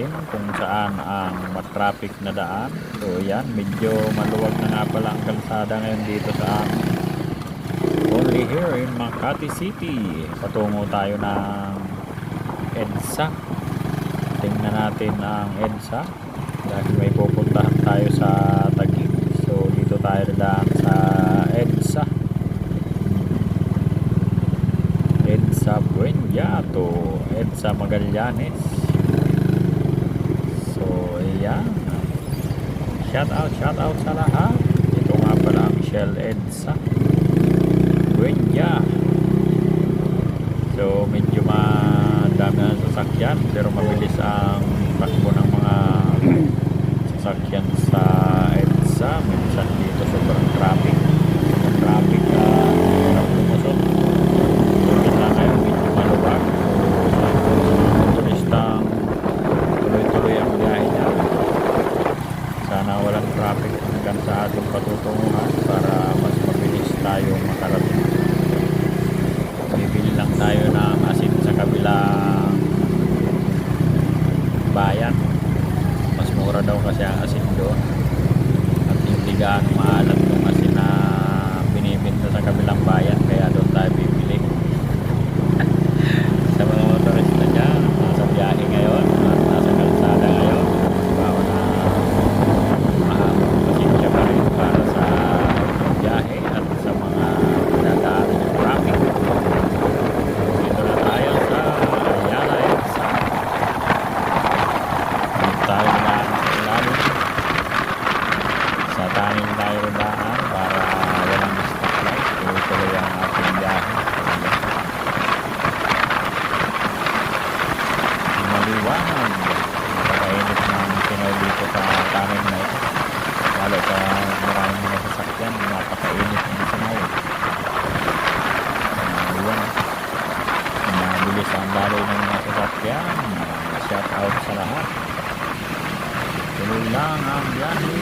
natin kung saan ang matraffic na daan. So yan, medyo maluwag na nga pala ang kalsada ngayon dito sa amin. Only here in Makati City. Patungo tayo ng EDSA. Tingnan natin ang EDSA dahil may pupuntahan tayo sa Taguig. So dito tayo daan sa EDSA. EDSA Buenyato, EDSA Magallanes. So ayan, shout out sa lahat. Ito nga pala ang Shell EDSA Buenya. So medyo madami ang sasakyan pero mabilis ang takbo ng mga sasakyan sa EDSA. Minsan dito sobrang traffic hirap lumusot. Ngayon medyo maluwag, so turistang tuloy-tuloy ang biyahe niya. Sana walang traffic hanggang sa ating patutunguhan para mas mabilis tayo makarating. Bibili lang tayo ng asin sa kabilang bayan. Mas mura daw kasi ang asin doon at hindi gaano maalat yung asin na binibenta sa kabilang bayan, kaya doon tayo bibili. Sa mga motorista dyan, nasa biyahe ngayon at nasa kalsada ngayon, bawa na mahabang pasensya pa rin para sa biyahe at sa mga dadaanan ng traffic. Dito na tayo sa Ayala EDSA. Dito tayo daan sa ilalim. Sa tanin tayo daan para walang stoplight. Tuloy-tuloy ang ating biyahe. Maliwanag, napakainit ng Pinoy dito sa tanin na ito, lalo sa maraming mga sasakyan, napakainit ng Pinoy. Maliwanag, mabilis ang daloy ng mga sasakyan. Shout out sa lahat, tuloy lang ang biyahe.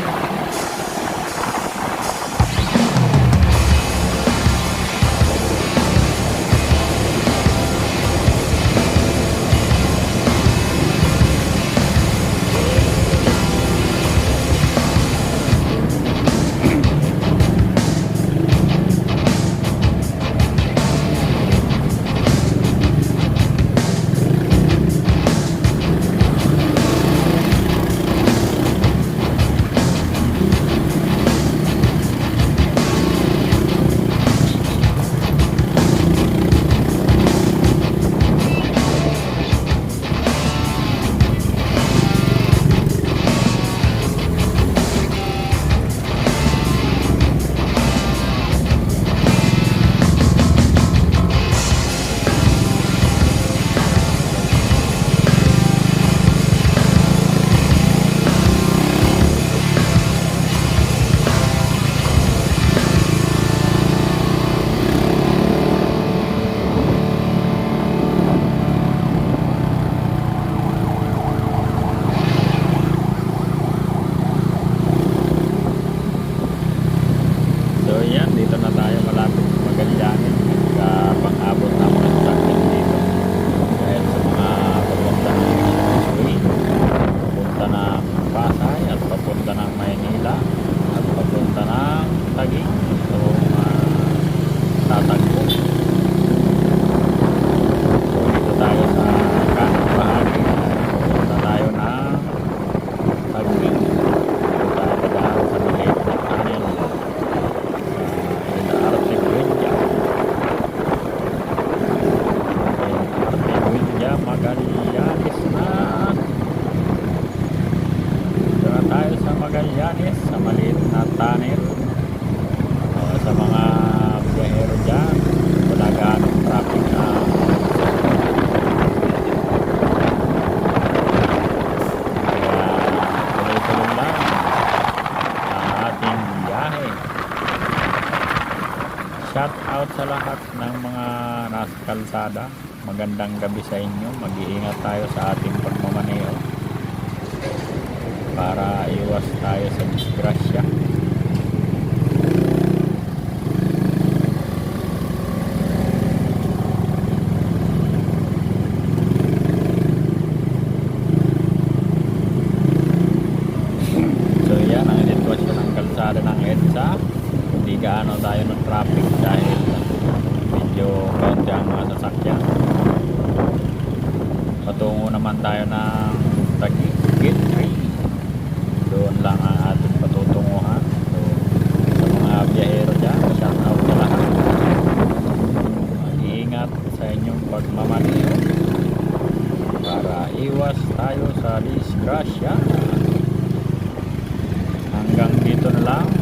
So yan, dito na tayo malapit sa Magallanes. Pang-abot na mga sasakyan dito dahil sa mga papunta ng Expressway, papunta ng Pasay at papunta ng Maynila at papunta ng Taguig. So tatagpo. So dito tayo sa kanang bahagi, papunta tayo ng Taguig. Dito tayo dadaan sa maliit na tunnel. Magallanes na. Dito na tayo sa Magallanes, sa maliit na tunnel. Sa mga biyahero dyan, wala gaanong traffic na kaya tuloy-tuloy lang ang ating biyahe. Shout out sa lahat ng mga nasa kalsada. Magandang gabi sa inyo. Mag-iingat tayo sa ating pagmamaneho para iwas tayo sa disgrasya. naman tayo ng Taguig Gate 3. Doon lang ang ating patutunguhan. So, sa mga biyahero dyan, shout out sa lahat. Mag-iingat sa inyong pagmamaneho para iwas tayo sa disgrasya. Hanggang dito na lang.